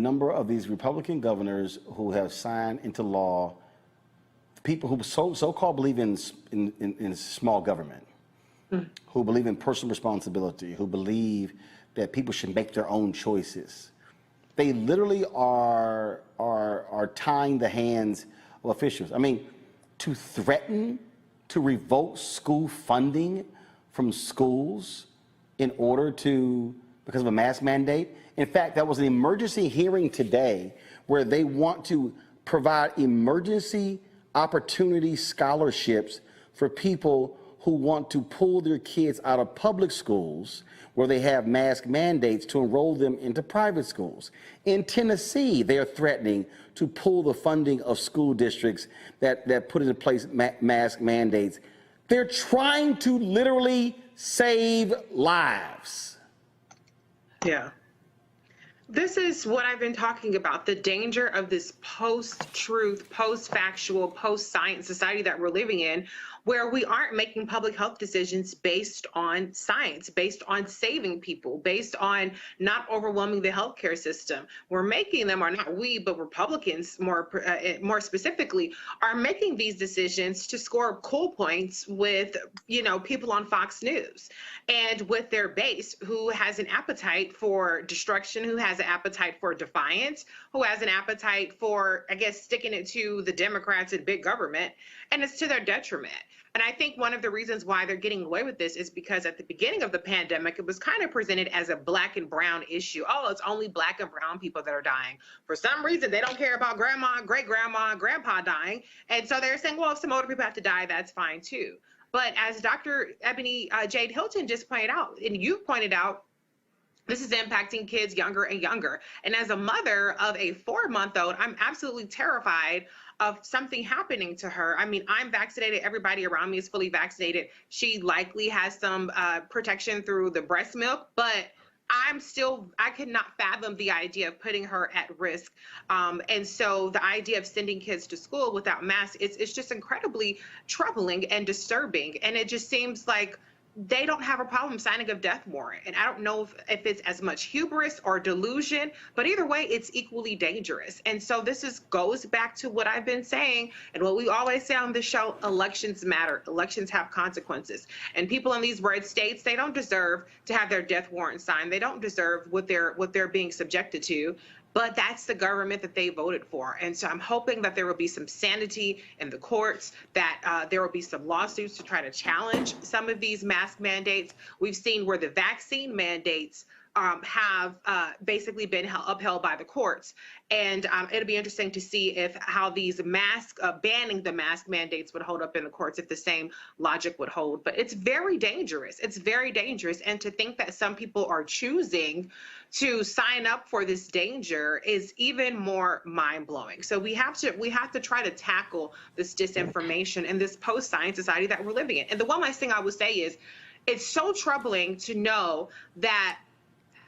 number of these Republican governors who have signed into law, people who so-called believe in small government, who believe in personal responsibility, who believe that people should make their own choices. They literally are tying the hands of officials. I mean, to threaten to revoke school funding from schools in order because of a mask mandate. In fact, that was an emergency hearing today where they want to provide emergency opportunity scholarships for people who want to pull their kids out of public schools where they have mask mandates to enroll them into private schools. In Tennessee, they are threatening to pull the funding of school districts that put into place mask mandates. They're trying to literally save lives. Yeah. This is what I've been talking about, the danger of this post-truth, post-factual, post-science society that we're living in, where we aren't making public health decisions based on science, based on saving people, based on not overwhelming the healthcare system. We're making them, or not we, but Republicans more specifically, are making these decisions to score cool points with, people on Fox News and with their base who has an appetite for destruction, who has an appetite for defiance, who has an appetite for, sticking it to the Democrats and big government, and it's to their detriment. And I think one of the reasons why they're getting away with this is because at the beginning of the pandemic, it was kind of presented as a black and brown issue. Oh, it's only black and brown people that are dying. For some reason, they don't care about grandma, great-grandma, and grandpa dying. And so they're saying, well, if some older people have to die, that's fine too. But as Dr. Ebony Jade Hilton just pointed out, and you pointed out, this is impacting kids younger and younger. And as a mother of a 4-month-old, I'm absolutely terrified of something happening to her. I mean, I'm vaccinated. Everybody around me is fully vaccinated. She likely has some protection through the breast milk, but I could not fathom the idea of putting her at risk. And so the idea of sending kids to school without masks, it's just incredibly troubling and disturbing. And it just seems like they don't have a problem signing a death warrant. And I don't know if it's as much hubris or delusion, but either way, it's equally dangerous. And so this goes back to what I've been saying and what we always say on the show: elections matter. Elections have consequences. And people in these red states, they don't deserve to have their death warrant signed. They don't deserve what they're being subjected to. But that's the government that they voted for. And so I'm hoping that there will be some sanity in the courts, that there will be some lawsuits to try to challenge some of these mask mandates. We've seen where the vaccine mandates have basically been upheld by the courts. And it'll be interesting to see how these banning the mask mandates would hold up in the courts, if the same logic would hold. But it's very dangerous. It's very dangerous. And to think that some people are choosing to sign up for this danger is even more mind-blowing. So we have to try to tackle this disinformation and this post-science society that we're living in. And the one last thing I would say is, it's so troubling to know that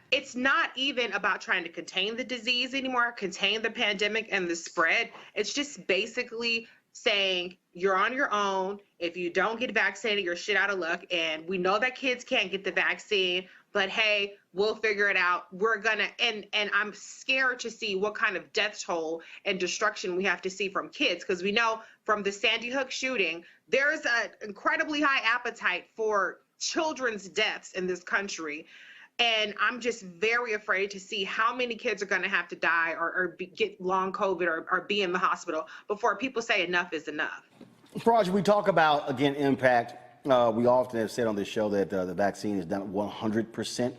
it's not even about trying to contain the disease anymore, contain the pandemic and the spread. It's just basically saying you're on your own. If you don't get vaccinated, you're shit out of luck. And we know that kids can't get the vaccine, but hey, we'll figure it out. We're gonna, and I'm scared to see what kind of death toll and destruction we have to see from kids, because we know from the Sandy Hook shooting, there's an incredibly high appetite for children's deaths in this country. And I'm just very afraid to see how many kids are going to have to die or get long COVID or be in the hospital before people say enough is enough. Roger, we talk about, again, impact. We often have said on this show that the vaccine is done at 100%.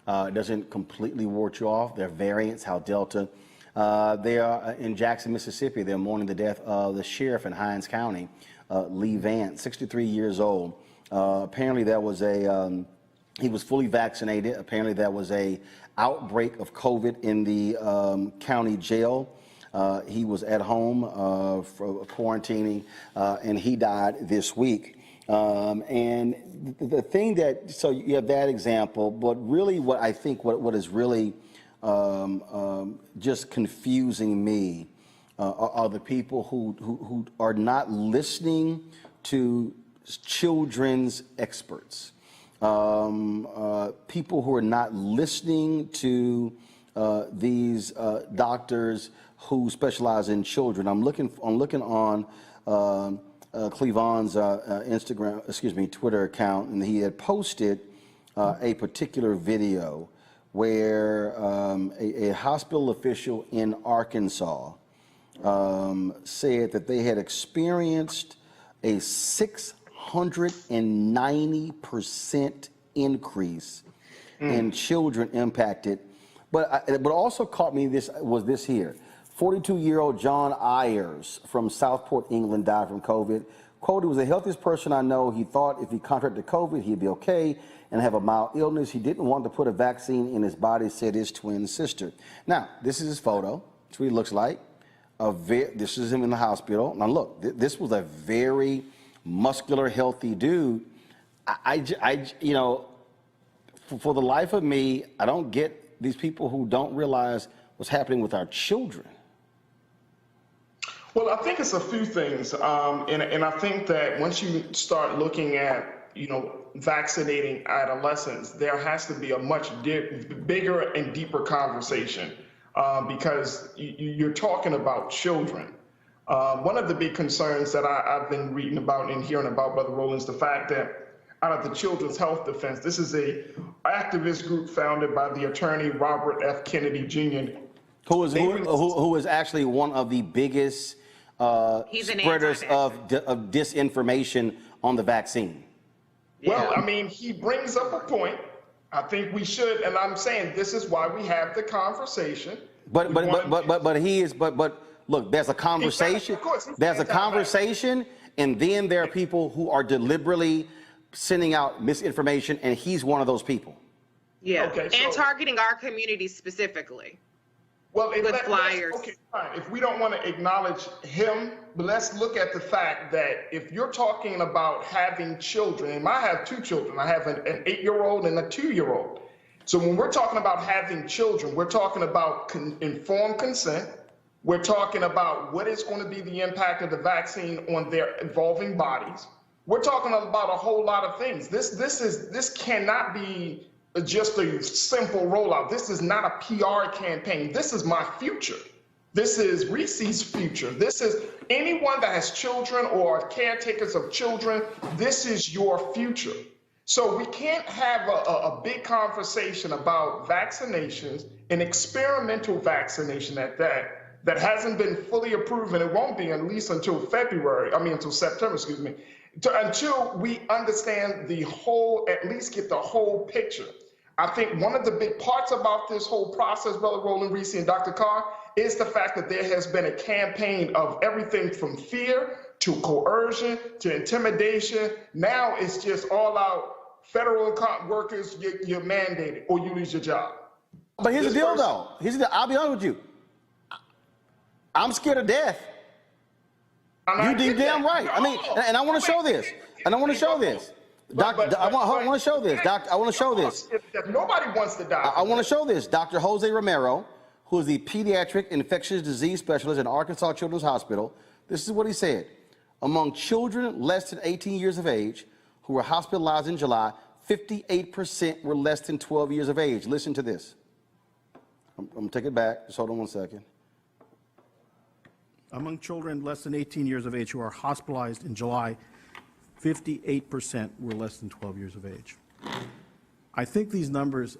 It doesn't completely ward you off. There are variants, how Delta. They are in Jackson, Mississippi. They're mourning the death of the sheriff in Hinds County, Lee Vance, 63 years old. Apparently there was he was fully vaccinated. Apparently there was a outbreak of COVID in the county jail. He was at home for quarantining, and he died this week. And the thing so you have that example, but really what I think what is really just confusing me are the people who are not listening to children's experts. People who are not listening to these doctors who specialize in children. I'm looking on Cleavon's Twitter account, and he had posted a particular video where a hospital official in Arkansas said that they had experienced a 690% increase in children impacted. But what also caught me was this here. 42-year-old John Ayers from Southport, England, died from COVID. Quote, he was the healthiest person I know. He thought if he contracted COVID, he'd be okay and have a mild illness. He didn't want to put a vaccine in his body, said his twin sister. Now, this is his photo. That's what he looks like. This is him in the hospital. Now, look, this was a very muscular, healthy dude. You know, for the life of me, I don't get these people who don't realize what's happening with our children. Well, I think it's a few things, and I think that once you start looking at, you know, vaccinating adolescents, there has to be a much bigger and deeper conversation because you're talking about children. One of the big concerns that I've been reading about and hearing about, Brother Roland, is the fact that out of the Children's Health Defense, this is a activist group founded by the attorney Robert F. Kennedy Jr. Who is actually one of the biggest spreaders of disinformation on the vaccine. Well, I mean, he brings up a point. I think we should, and I'm saying this is why we have the conversation. But look, there's a conversation. There's a conversation, and then there are people who are deliberately sending out misinformation, and he's one of those people. Yeah, okay, and targeting our community specifically. Well, with flyers. Okay, fine. If we don't want to acknowledge him, but let's look at the fact that if you're talking about having children, and I have two children, I have an 8-year-old and a 2-year-old. So when we're talking about having children, we're talking about informed consent. We're talking about what is going to be the impact of the vaccine on their evolving bodies. We're talking about a whole lot of things. This cannot be just a simple rollout. This is not a PR campaign. This is my future. This is Reese's future. This is anyone that has children or caretakers of children. This is your future. So we can't have a big conversation about vaccinations, an experimental vaccination at that hasn't been fully approved, and it won't be at least until until September, excuse me, until we understand the whole, at least get the whole picture. I think one of the big parts about this whole process, Brother Roland, Reese, and Dr. Carr, is the fact that there has been a campaign of everything from fear to coercion to intimidation. Now it's just all out federal workers, you're mandated or you lose your job. But here's the deal, though. I'll be honest with you. I'm scared of death. You damn right. I mean, and I want to show this. And I want to show this. I want to show this. I want to show this. Nobody wants to die. I want to show this. Dr. Jose Romero, who is the pediatric infectious disease specialist at Arkansas Children's Hospital, this is what he said. Among children less than 18 years of age who were hospitalized in July, 58% were less than 12 years of age. Listen to this. I'm going to take it back. Just hold on one second. Among children less than 18 years of age who are hospitalized in July, 58% were less than 12 years of age. I think these numbers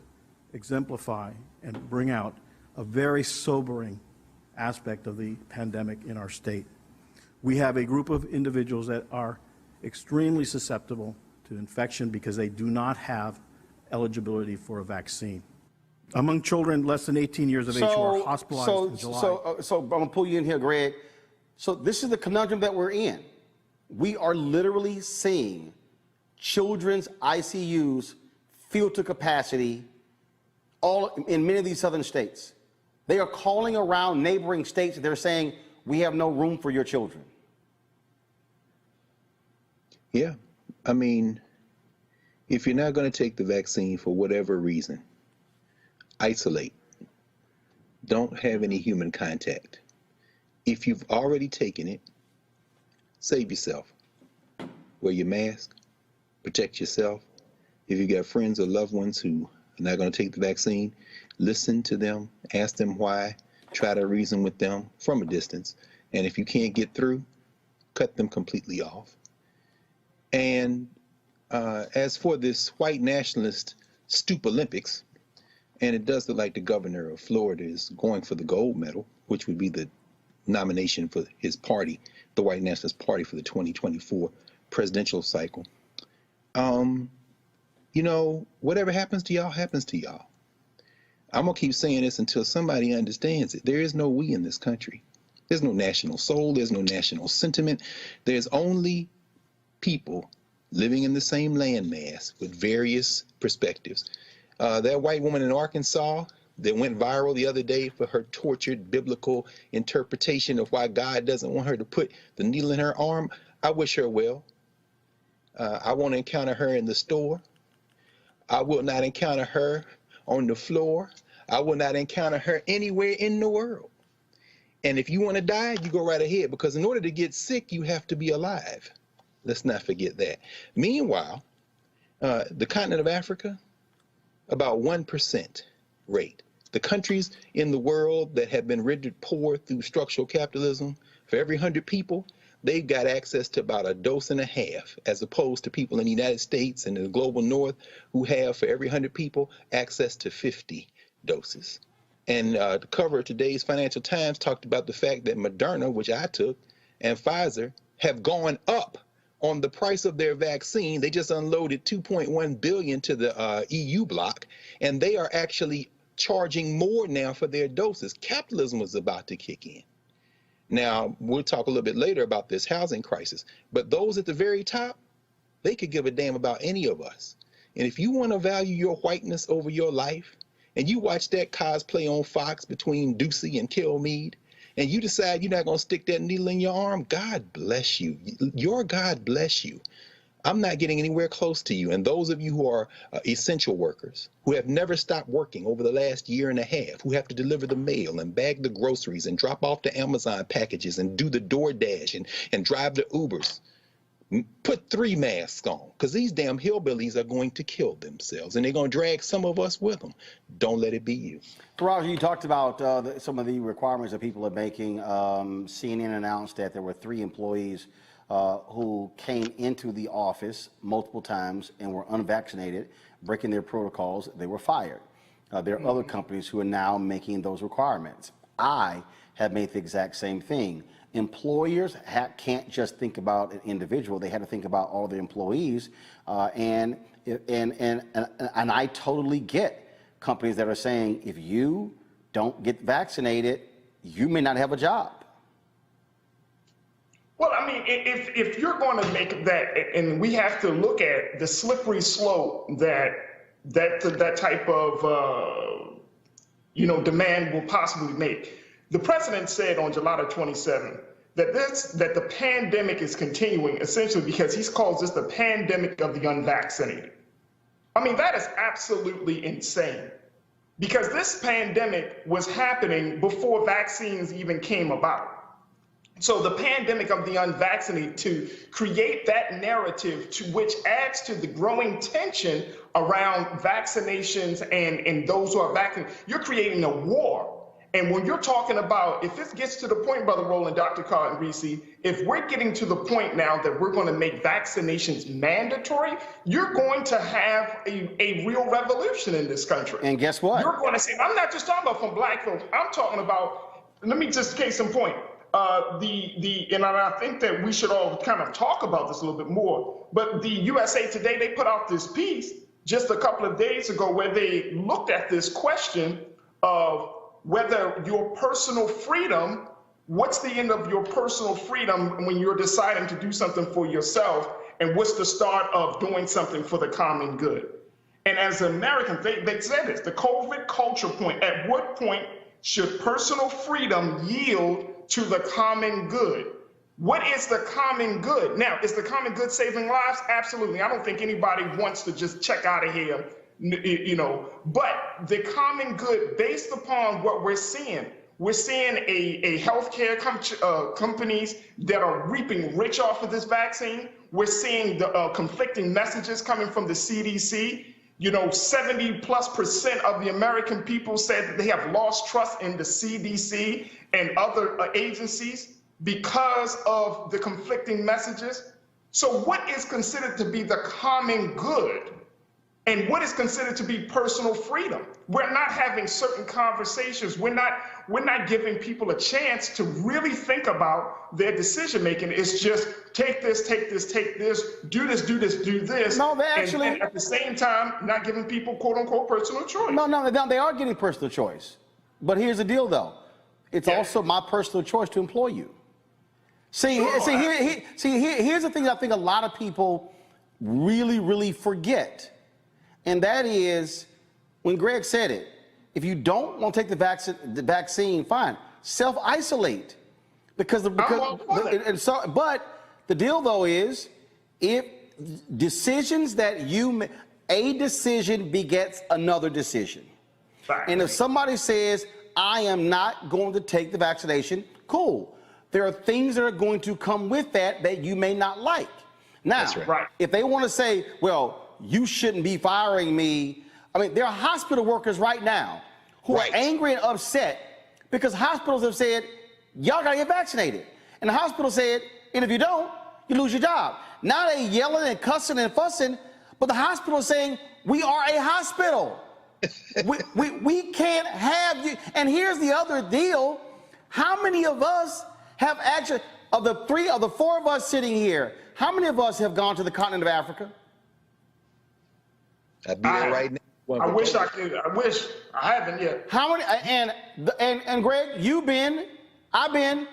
exemplify and bring out a very sobering aspect of the pandemic in our state. We have a group of individuals that are extremely susceptible to infection because they do not have eligibility for a vaccine. Among children less than 18 years of age who are hospitalized in July. So I'm going to pull you in here, Greg. So this is the conundrum that we're in. We are literally seeing children's ICUs filled to capacity all in many of these southern states. They are calling around neighboring states. They're saying, we have no room for your children. Yeah. I mean, if you're not going to take the vaccine for whatever reason, isolate. Don't have any human contact. If you've already taken it, save yourself. Wear your mask, protect yourself. If you got friends or loved ones who you're not going to take the vaccine, listen to them, ask them why, try to reason with them from a distance. And if you can't get through, cut them completely off. And as for this white nationalist Stoop Olympics, and it does look like the governor of Florida is going for the gold medal, which would be the nomination for his party, the White Nationalist Party, for the 2024 presidential cycle. You know, whatever happens to y'all happens to y'all. I'm going to keep saying this until somebody understands it. There is no we in this country. There's no national soul. There's no national sentiment. There's only people living in the same landmass with various perspectives. That white woman in Arkansas that went viral the other day for her tortured biblical interpretation of why God doesn't want her to put the needle in her arm, I wish her well. I won't encounter her in the store. I will not encounter her on the floor. I will not encounter her anywhere in the world. And if you want to die, you go right ahead, because in order to get sick, you have to be alive. Let's not forget that. Meanwhile, the continent of Africa, about 1% rate. The countries in the world that have been rendered poor through structural capitalism, for every 100 people, they've got access to about a dose and a half, as opposed to people in the United States and in the global north who have, for every 100 people, access to 50 doses. And the cover of today's Financial Times talked about the fact that Moderna, which I took, and Pfizer have gone up on the price of their vaccine. They just unloaded $2.1 billion to the EU bloc, and they are actually charging more now for their doses. Capitalism was about to kick in. Now, we'll talk a little bit later about this housing crisis, but those at the very top, they could give a damn about any of us. And if you want to value your whiteness over your life, and you watch that cosplay on Fox between Ducey and Kilmeade, and you decide you're not going to stick that needle in your arm, God bless you. Your God bless you. I'm not getting anywhere close to you. And those of you who are essential workers, who have never stopped working over the last year and a half, who have to deliver the mail and bag the groceries and drop off the Amazon packages and do the DoorDash and drive the Ubers, put 3 masks on, because these damn hillbillies are going to kill themselves, and they're going to drag some of us with them. Don't let it be you. Roger, you talked about some of the requirements that people are making. CNN announced that there were 3 employees who came into the office multiple times and were unvaccinated, breaking their protocols. They were fired. There are other companies who are now making those requirements. I have made the exact same thing. Employers can't just think about an individual; they had to think about all the employees, and I totally get companies that are saying, if you don't get vaccinated, you may not have a job. Well, I mean, if you're going to make that, and we have to look at the slippery slope that type of demand will possibly make. The president said on July 27th that the pandemic is continuing, essentially because he calls this the pandemic of the unvaccinated. I mean, that is absolutely insane, because this pandemic was happening before vaccines even came about. So the pandemic of the unvaccinated, to create that narrative, to which adds to the growing tension around vaccinations and those who are vaccinated, you're creating a war. And when you're talking about, if this gets to the point, Brother Roland, Dr. Carr and Reese, if we're getting to the point now that we're going to make vaccinations mandatory, you're going to have a real revolution in this country. And guess what? You're going to see, I'm not just talking about from black folks, I'm talking about, let me just case in point. And I think that we should all kind of talk about this a little bit more, but the USA Today, they put out this piece just a couple of days ago where they looked at this question of whether your personal freedom, what's the end of your personal freedom when you're deciding to do something for yourself, and what's the start of doing something for the common good? And as Americans, they said this, the COVID culture point, at what point should personal freedom yield to the common good? What is the common good? Now, is the common good saving lives? Absolutely. I don't think anybody wants to just check out of here, but the common good, based upon what we're seeing a healthcare companies that are reaping rich off of this vaccine. We're seeing the conflicting messages coming from the CDC. 70+% of the American people said that they have lost trust in the CDC and other agencies because of the conflicting messages. So what is considered to be the common good and what is considered to be personal freedom? We're not having certain conversations. We're not giving people a chance to really think about their decision making. It's just take this, take this, take this, do this, do this, do this. No, they actually, and at the same time, not giving people quote unquote personal choice. No, they are getting personal choice. But here's the deal, though. It's also my personal choice to employ you. Here's the thing I think a lot of people really forget. And that is, when Greg said it, if you don't want to take the vaccine, fine, self-isolate. But the deal though is, if decisions that a decision begets another decision. And if somebody says, I am not going to take the vaccination, cool. There are things that are going to come with that you may not like. Now, if they want to say, well, you shouldn't be firing me. I mean, there are hospital workers right now who are angry and upset because hospitals have said, y'all gotta get vaccinated. And the hospital said, and if you don't, you lose your job. Now they yelling and cussing and fussing, but the hospital is saying, we are a hospital. we can't have you. And here's the other deal. How many of us have actually, of the four of us sitting here, how many of us have gone to the continent of Africa? I'd be there right now. I wish I could. I wish I haven't yet. How many? And Greg, you've been. I've been.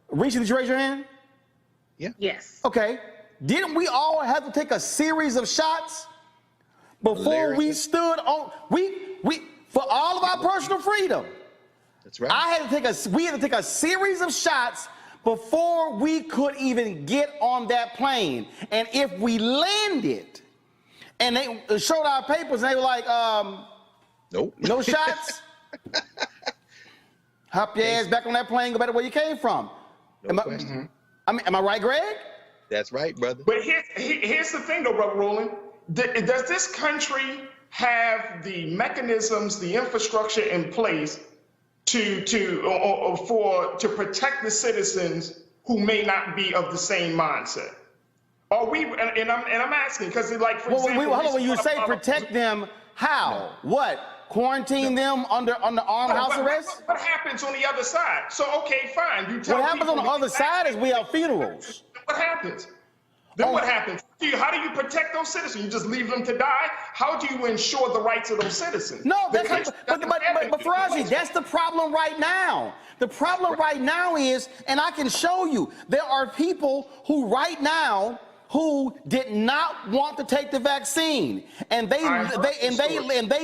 Reaching, did you raise your hand? Yeah. Yes. Okay. Didn't we all have to take a series of shots before we stood on? We for all of our personal freedom. That's right. We had to take a series of shots before we could even get on that plane. And if we landed. And they showed our papers, and they were like, nope. No shots? Hop your ass back on that plane, go back to where you came from. No question. Am I right, Greg? That's right, brother. But here's the thing, though, Brother Roland. Does this country have the mechanisms, the infrastructure in place to protect the citizens who may not be of the same mindset? Are we? And I'm asking because, like, for example, hold on. When you say protect them, how? No. What? Quarantine them under armed house arrest? What happens on the other side? So, okay, fine. You tell what happens on the other side is we have funerals. What happens? Then what happens? How do you protect those citizens? You just leave them to die? How do you ensure the rights of those citizens? No, but Faraji, that's the problem right now. The problem right now is, and I can show you, there are people who right now who did not want to take the vaccine, and they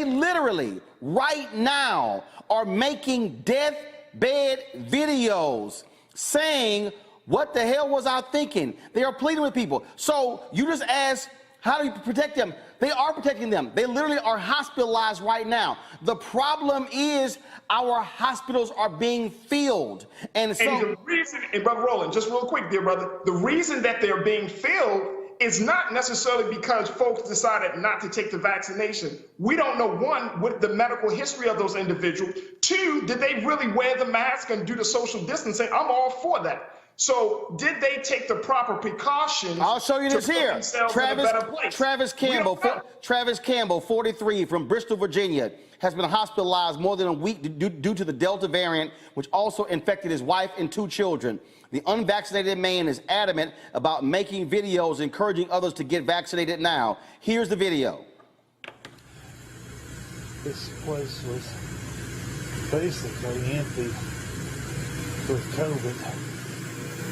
literally right now are making deathbed videos saying, what the hell was I thinking? They are pleading with people. So you just ask, how do you protect them? They are protecting them. They literally are hospitalized right now. The problem is our hospitals are being filled. And the reason, and Brother Roland, just real quick, dear brother, the reason that they're being filled is not necessarily because folks decided not to take the vaccination. We don't know, one, what the medical history of those individuals. Two, did they really wear the mask and do the social distancing? I'm all for that. So did they take the proper precautions? I'll show you this here. Travis Campbell, 43, from Bristol, Virginia, has been hospitalized more than a week due to the Delta variant, which also infected his wife and 2 children. The unvaccinated man is adamant about making videos encouraging others to get vaccinated now. Here's the video. This place was basically empty with COVID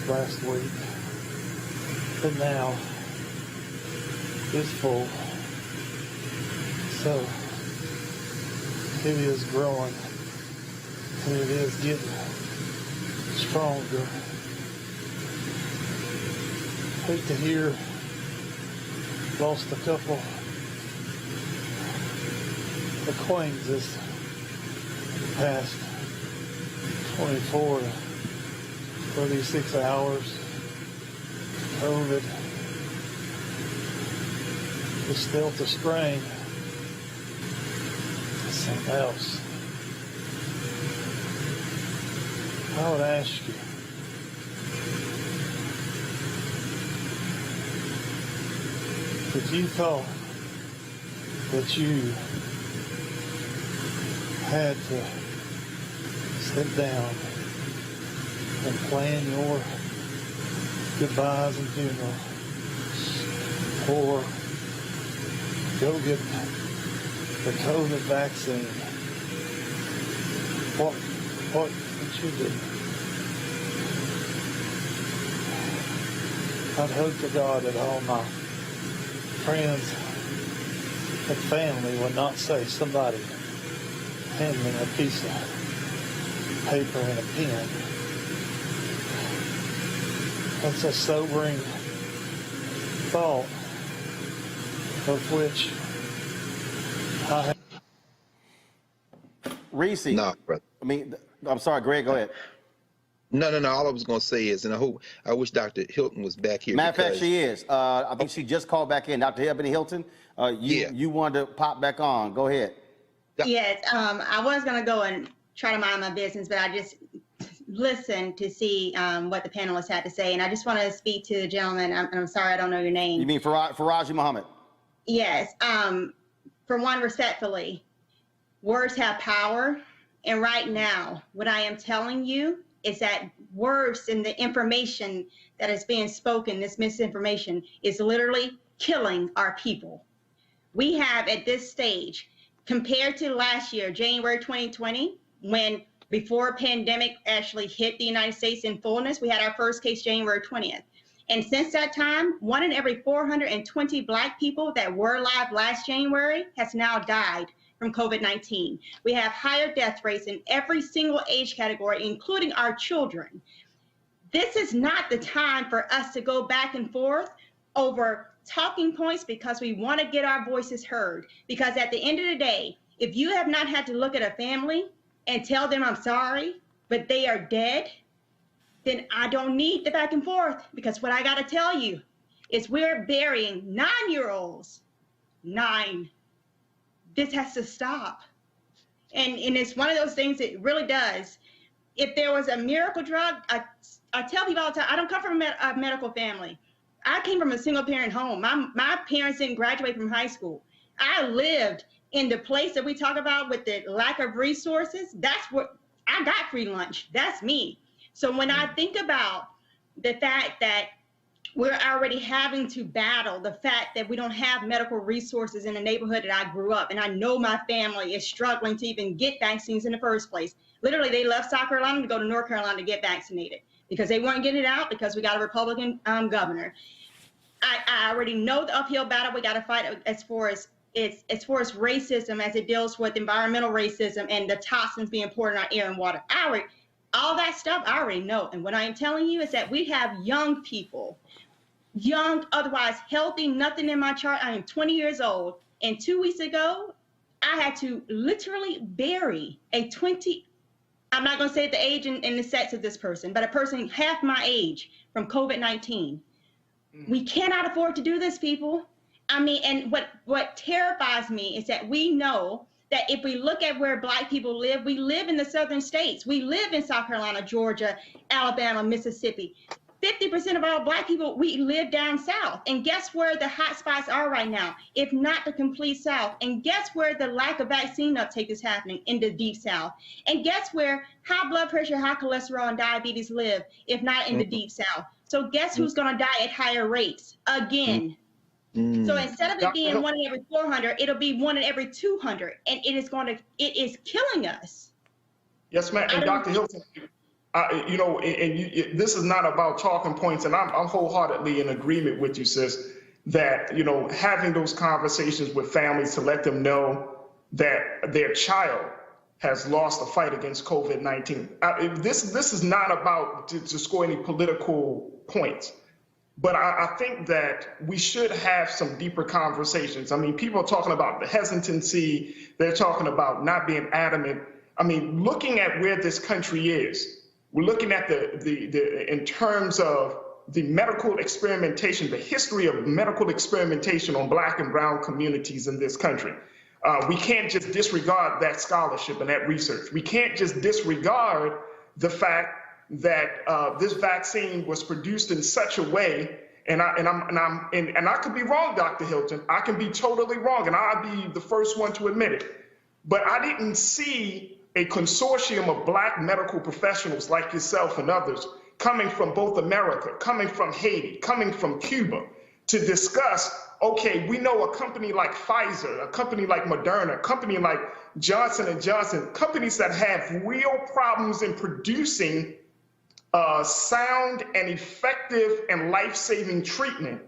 last week, but now it's full. So it is growing and it is getting stronger. Hate to hear, lost a couple acquaintances in the past 24 to 36 hours. COVID, this Delta strain something else. I would ask you, if you thought that you had to sit down and plan your goodbyes and funeral, or go get the COVID vaccine, what would you do? I'd hope to God that all my friends and family would not say, somebody hand me a piece of paper and a pen. That's a sobering thought, of which I have. Reese, No, brother. I mean, I'm sorry, Greg, go ahead. No. All I was going to say is, and I wish Dr. Hilton was back here. Matter of fact, because- she is. I think she just called back in. Dr. Ebony Hilton, Yeah. you wanted to pop back on. Go ahead. Yes, I was going to go and try to mind my business, but I just listened to see what the panelists had to say. And I just want to speak to the gentleman. I'm sorry, I don't know your name. You mean Faraji Muhammad? Yes. For one, respectfully, words have power. And right now, what I am telling you is that words and the information that is being spoken, this misinformation, is literally killing our people. We have at this stage, compared to last year, January 2020, when before pandemic actually hit the United States in fullness, we had our first case January 20th. And since that time, 1 in every 420 Black people that were alive last January has now died from COVID-19. We have higher death rates in every single age category, including our children. This is not the time for us to go back and forth over talking points because we want to get our voices heard. Because at the end of the day, if you have not had to look at a family and tell them I'm sorry, but they are dead, then I don't need the back and forth, because what I got to tell you is we're burying 9-year-olds. 9. This has to stop. And it's one of those things that really does. If there was a miracle drug, I tell people all the time, I don't come from a medical family. I came from a single parent home. My parents didn't graduate from high school. I lived in the place that we talk about with the lack of resources. That's what I got, free lunch. That's me. So when I think about the fact that we're already having to battle the fact that we don't have medical resources in the neighborhood that I grew up, and I know my family is struggling to even get vaccines in the first place. Literally, they left South Carolina to go to North Carolina to get vaccinated because they weren't getting it out because we got a Republican governor. I already know the uphill battle we got to fight as far as racism, as it deals with environmental racism and the toxins being poured in our air and water. All that stuff I already know. And what I am telling you is that we have young people, young, otherwise healthy, nothing in my chart. I am 20 years old. And 2 weeks ago, I had to literally bury a 20, I'm not going to say the age and the sex of this person, but a person half my age from COVID-19. We cannot afford to do this, people. I mean, and what terrifies me is that we know that if we look at where Black people live, we live in the southern states. We live in South Carolina, Georgia, Alabama, Mississippi. 50% of all Black people, we live down south. And guess where the hot spots are right now? If not the complete south. And guess where the lack of vaccine uptake is happening? In the deep south. And guess where high blood pressure, high cholesterol, and diabetes live, if not in the deep south? So guess who's going to die at higher rates again? So instead of it being 1 in every 400, it'll be 1 in every 200, and it is killing us. Yes, ma'am. And Dr. Hilton, this is not about talking points, and I'm wholeheartedly in agreement with you, sis, that, having those conversations with families to let them know that their child has lost the fight against COVID-19. This is not about to score any political points. But I think that we should have some deeper conversations. I mean, people are talking about the hesitancy. They're talking about not being adamant. I mean, looking at where this country is, we're looking at the in terms of the medical experimentation, the history of medical experimentation on Black and brown communities in this country. We can't just disregard that scholarship and that research. We can't just disregard the fact that this vaccine was produced in such a way, and I could be wrong, Dr. Hilton. I can be totally wrong, and I'll be the first one to admit it. But I didn't see a consortium of Black medical professionals like yourself and others coming from both America, coming from Haiti, coming from Cuba, to discuss, okay, we know a company like Pfizer, a company like Moderna, a company like Johnson & Johnson, companies that have real problems in producing sound and effective and life-saving treatment.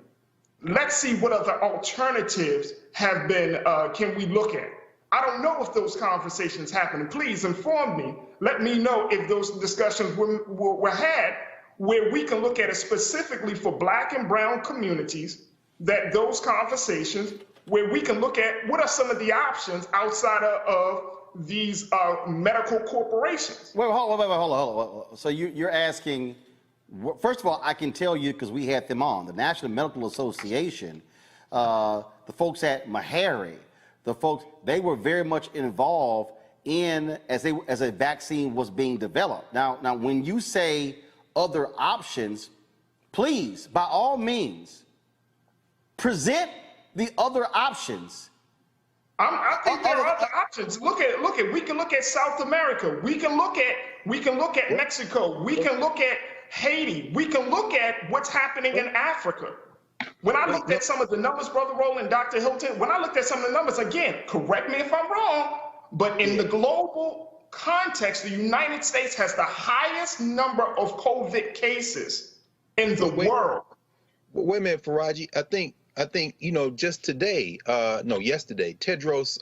Let's see what other alternatives have been, can we look at? I don't know if those conversations happened. Please inform me. Let me know if those discussions were had, where we can look at it specifically for Black and brown communities, that those conversations where we can look at what are some of the options outside of these medical corporations. Wait, hold on. So you're asking, first of all, I can tell you, because we had them on, the National Medical Association, the folks at Meharry, the folks, they were very much involved in as a vaccine was being developed. Now, when you say other options, please, by all means, present the other options. I think there are other options. Look at. We can look at South America. We can look at Mexico. We can look at Haiti. We can look at what's happening in Africa. When I looked at some of the numbers, Brother Roland, Dr. Hilton, when I looked at some of the numbers, again, correct me if I'm wrong, but in the global context, the United States has the highest number of COVID cases in the world. Wait a minute, Faraji. I think, just today, yesterday, Tedros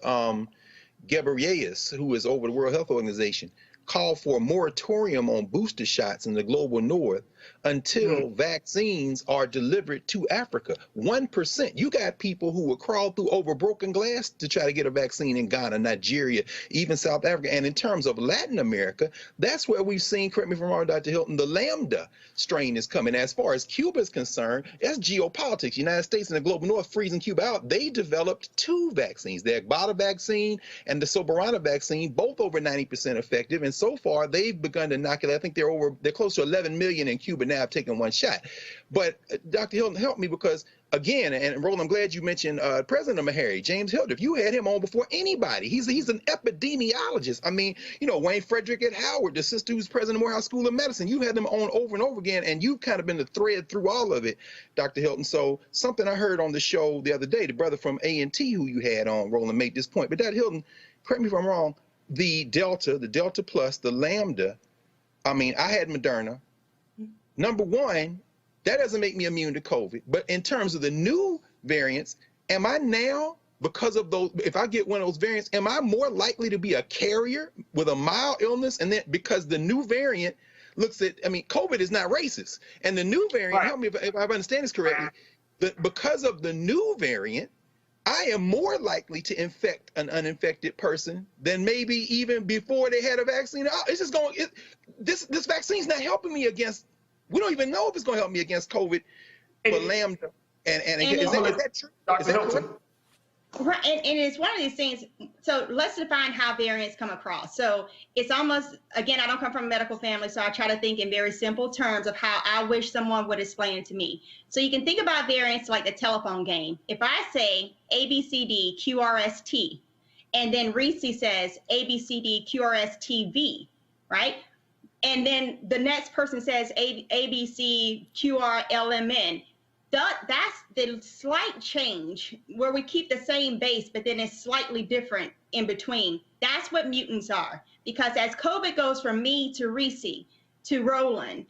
Ghebreyesus, who is over the World Health Organization, called for a moratorium on booster shots in the global north until vaccines are delivered to Africa. 1%. You got people who will crawl through over broken glass to try to get a vaccine in Ghana, Nigeria, even South Africa. And in terms of Latin America, that's where we've seen, correct me if I'm wrong, Dr. Hilton, the Lambda strain is coming. As far as Cuba is concerned, that's geopolitics. United States and the global north freezing Cuba out. They developed 2 vaccines, the Ebola vaccine and the Soberana vaccine, both over 90% effective. And so far, they've begun to inoculate. I think they're close to 11 million in Cuba now, have taken 1 shot. But Dr. Hilton, help me, because again, and Roland, I'm glad you mentioned President of Meharry, James Hilder. You had him on before anybody. He's an epidemiologist. I mean, Wayne Frederick at Howard, the sister who's president of Morehouse School of Medicine. You had them on over and over again, and you've kind of been the thread through all of it, Dr. Hilton. So something I heard on the show the other day, the brother from A&T who you had on, Roland, made this point. But Dr. Hilton, correct me if I'm wrong, the Delta Plus, the Lambda, I mean, I had Moderna. Number one, that doesn't make me immune to COVID. But in terms of the new variants, am I now, because of those, if I get one of those variants, am I more likely to be a carrier with a mild illness? And then because the new variant looks at, COVID is not racist. And the new variant, help me if I understand this correctly, because of the new variant, I am more likely to infect an uninfected person than maybe even before they had a vaccine. It's just this vaccine's not helping me against, we don't even know if it's going to help me against COVID for Lambda. And is that true? Is that correct? Right, and it's one of these things. So let's define how variants come across. So it's almost, again, I don't come from a medical family, so I try to think in very simple terms of how I wish someone would explain it to me. So you can think about variants like the telephone game. If I say ABCD QRST, and then Reese says ABCD QRSTV, right? And then the next person says ABC QRLMN. That's the slight change where we keep the same base, but then it's slightly different in between. That's what mutants are. Because as COVID goes from me to Reese to Roland,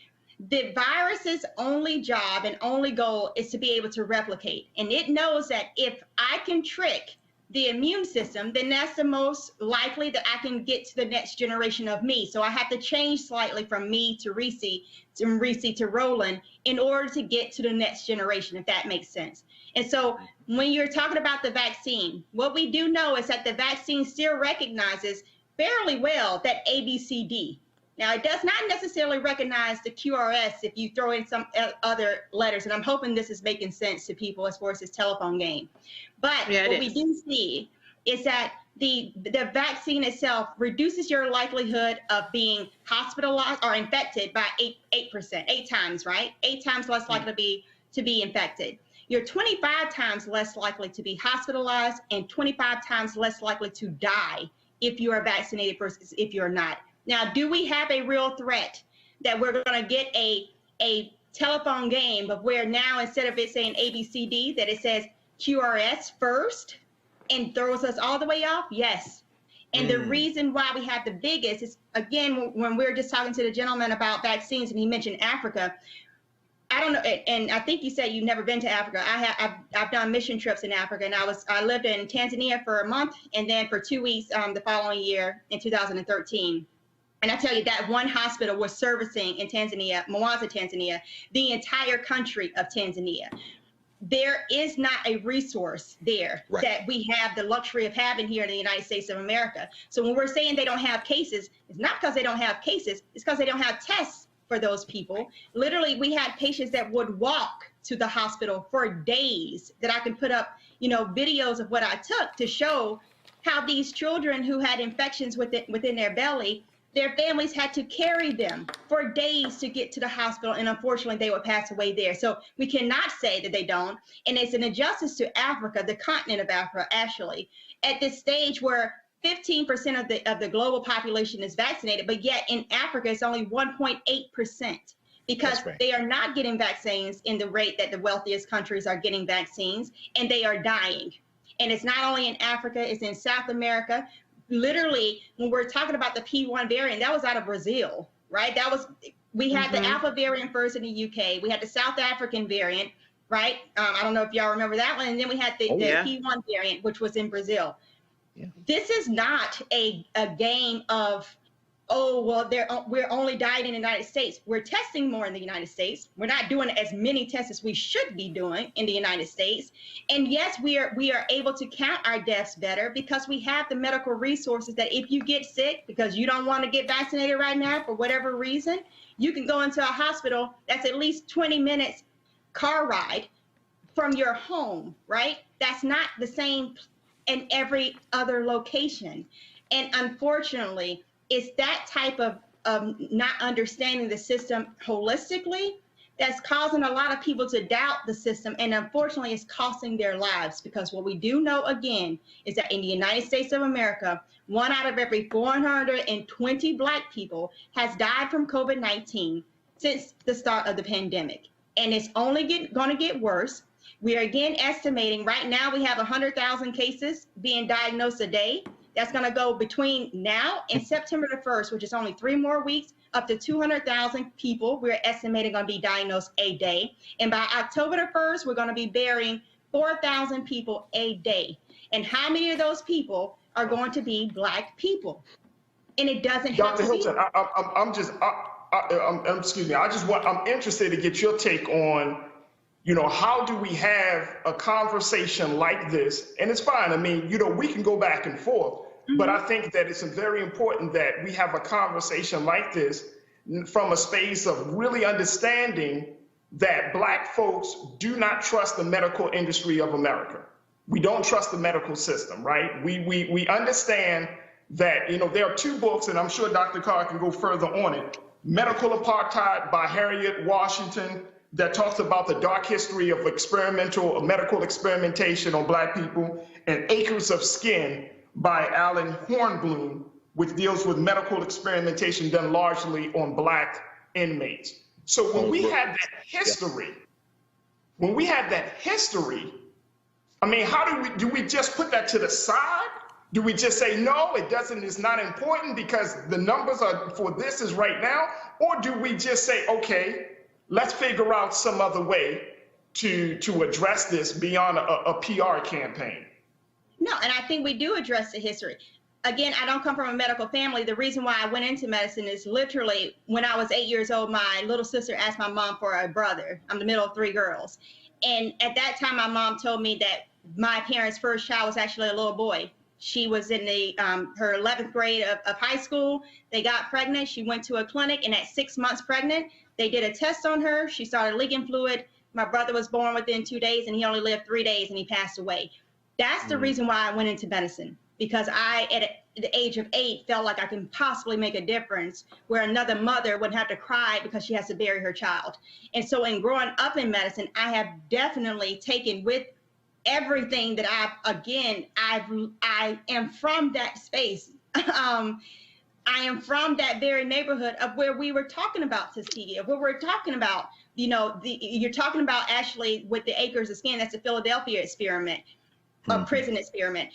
the virus's only job and only goal is to be able to replicate. And it knows that if I can trick the immune system, then that's the most likely that I can get to the next generation of me. So I have to change slightly from me to Reese to Roland in order to get to the next generation, if that makes sense. And so when you're talking about the vaccine, what we do know is that the vaccine still recognizes fairly well that ABCD. Now, it does not necessarily recognize the QRS if you throw in some other letters, and I'm hoping this is making sense to people as far as this telephone game. But what we do see is that the vaccine itself reduces your likelihood of being hospitalized or infected by 8%, 8 times, right? 8 times less likely to be infected. You're 25 times less likely to be hospitalized and 25 times less likely to die if you are vaccinated versus if you're not. Now, do we have a real threat that we're going to get a telephone game of where now instead of it saying ABCD, that it says QRS first and throws us all the way off? Yes. And the reason why we have the biggest is, again, when we were just talking to the gentleman about vaccines and he mentioned Africa, I don't know, and I think you said you've never been to Africa. I've done mission trips in Africa, and I lived in Tanzania for a month and then for 2 weeks the following year in 2013. And I tell you, that one hospital was servicing in Tanzania, Mwanza, Tanzania, the entire country of Tanzania. There is not a resource there that we have the luxury of having here in the United States of America. So when we're saying they don't have cases, it's not because they don't have cases, it's because they don't have tests for those people. Literally, we had patients that would walk to the hospital for days that I can put up, videos of what I took to show how these children who had infections within their belly, their families had to carry them for days to get to the hospital, and unfortunately, they would pass away there. So we cannot say that they don't, and it's an injustice to Africa, the continent of Africa, actually, at this stage where 15% of the global population is vaccinated, but yet in Africa, it's only 1.8% because they are not getting vaccines in the rate that the wealthiest countries are getting vaccines, and they are dying. And it's not only in Africa, it's in South America. Literally, when we're talking about the P1 variant, that was out of Brazil, right? We had the Alpha variant first in the UK. We had the South African variant, right? I don't know if y'all remember that one. And then we had the P1 variant, which was in Brazil. Yeah. This is not a game of, we're only dying in the United States. We're testing more in the United States. We're not doing as many tests as we should be doing in the United States. And yes, we are able to count our deaths better because we have the medical resources that if you get sick because you don't want to get vaccinated right now for whatever reason, you can go into a hospital that's at least 20 minutes car ride from your home, right? That's not the same in every other location. And unfortunately, it's that type of not understanding the system holistically that's causing a lot of people to doubt the system, and unfortunately it's costing their lives, because what we do know again is that in the United States of America, 1 out of every 420 Black people has died from COVID-19 since the start of the pandemic, and it's only going to get worse. We are again estimating right now we have 100,000 cases being diagnosed a day. That's going to go between now and September the 1st, which is only 3 more weeks, up to 200,000 people we're estimating going to be diagnosed a day. And by October the 1st, we're going to be burying 4,000 people a day. And how many of those people are going to be Black people? And it doesn't have to be. Dr. Hilton, excuse me. I'm interested to get your take on, how do we have a conversation like this? And it's fine. I mean, we can go back and forth. But I think that it's very important that we have a conversation like this from a space of really understanding that Black folks do not trust the medical industry of America. We don't trust the medical system, right? We understand that, there are 2 books, and I'm sure Dr. Carr can go further on it. Medical Apartheid by Harriet Washington, that talks about the dark history of medical experimentation on Black people, and Acres of Skin by Alan Hornblum, which deals with medical experimentation done largely on Black inmates. So when we had that history, I mean, do we just put that to the side? Do we just say, no, it's not important because the numbers are for this is right now? Or do we just say, okay, let's figure out some other way to address this beyond a PR campaign? No, and I think we do address the history. Again, I don't come from a medical family. The reason why I went into medicine is literally when I was 8 years old, my little sister asked my mom for a brother. I'm the middle of 3 girls. And at that time, my mom told me that my parents' first child was actually a little boy. She was in her 11th grade of high school. They got pregnant. She went to a clinic, and at 6 months pregnant, they did a test on her. She started leaking fluid. My brother was born within 2 days, and he only lived 3 days, and he passed away. That's the reason why I went into medicine, because I, at the age of 8, felt like I can possibly make a difference where another mother wouldn't have to cry because she has to bury her child. And so in growing up in medicine, I have definitely taken with everything that I am from that space. I am from that very neighborhood of where we were talking about Tuskegee, of where we're talking about, you're talking about actually with the acres of skin, that's the Philadelphia experiment, a prison experiment.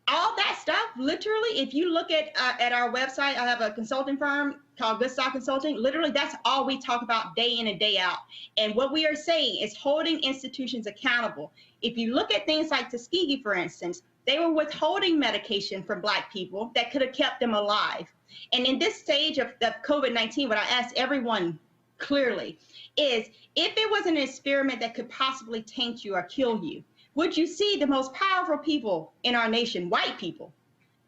All that stuff, literally, if you look at our website, I have a consulting firm called Good Stock Consulting. Literally, that's all we talk about day in and day out. And what we are saying is holding institutions accountable. If you look at things like Tuskegee, for instance, they were withholding medication from Black people that could have kept them alive. And in this stage of COVID-19, what I asked everyone clearly is, if it was an experiment that could possibly taint you or kill you, would you see the most powerful people in our nation, white people,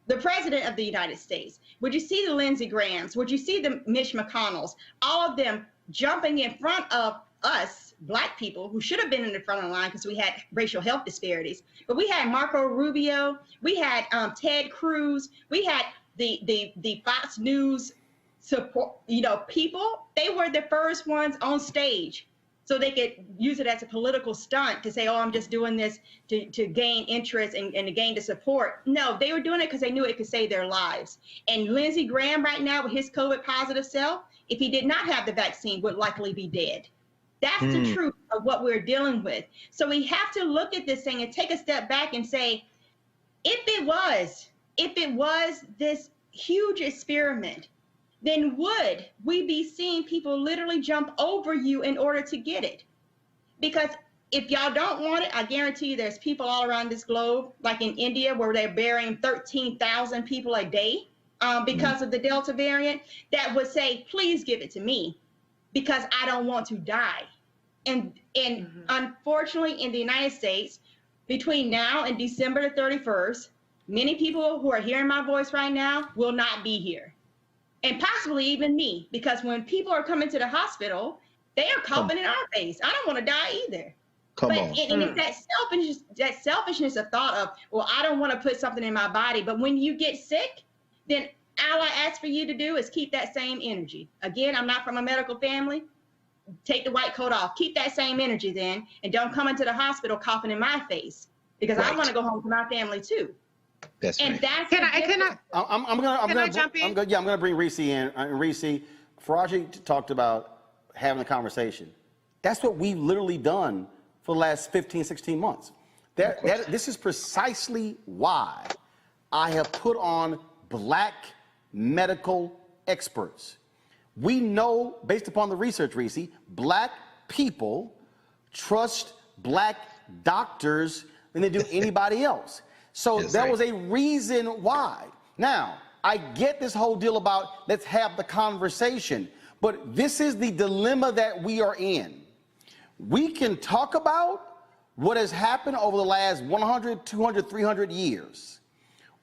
the president of the United States? Would you see the Lindsey Grahams? Would you see the Mitch McConnells? All of them jumping in front of us, Black people, who should have been in the front of the line because we had racial health disparities. But we had Marco Rubio, we had Ted Cruz, we had the Fox News support, people. They were the first ones on stage, so they could use it as a political stunt to say, oh, I'm just doing this to gain interest and to gain the support. No, they were doing it because they knew it could save their lives. And Lindsey Graham right now with his COVID positive self, if he did not have the vaccine, would likely be dead. That's the truth of what we're dealing with. So we have to look at this thing and take a step back and say, if it was this huge experiment, then would we be seeing people literally jump over you in order to get it? Because if y'all don't want it, I guarantee you there's people all around this globe, like in India, where they're burying 13,000 people a day because of the Delta variant, that would say, please give it to me because I don't want to die. And unfortunately, in the United States, between now and December the 31st, many people who are hearing my voice right now will not be here. And possibly even me, because when people are coming to the hospital, they are coughing in our face. I don't want to die either. And it's that selfishness of thought of, well, I don't want to put something in my body. But when you get sick, then all I ask for you to do is keep that same energy. Again, I'm not from a medical family. Take the white coat off. Keep that same energy then, and don't come into the hospital coughing in my face, because I want to go home to my family too. That's and right. that's Can I jump in? I'm gonna bring Reese in. Reese, Faraji talked about having a conversation. That's what we've literally done for the last 15, 16 months. This is precisely why I have put on Black medical experts. We know, based upon the research, Reese, Black people trust Black doctors than they do anybody else. So there was a reason why. Now, I get this whole deal about let's have the conversation, but this is the dilemma that we are in. We can talk about what has happened over the last 100, 200, 300 years,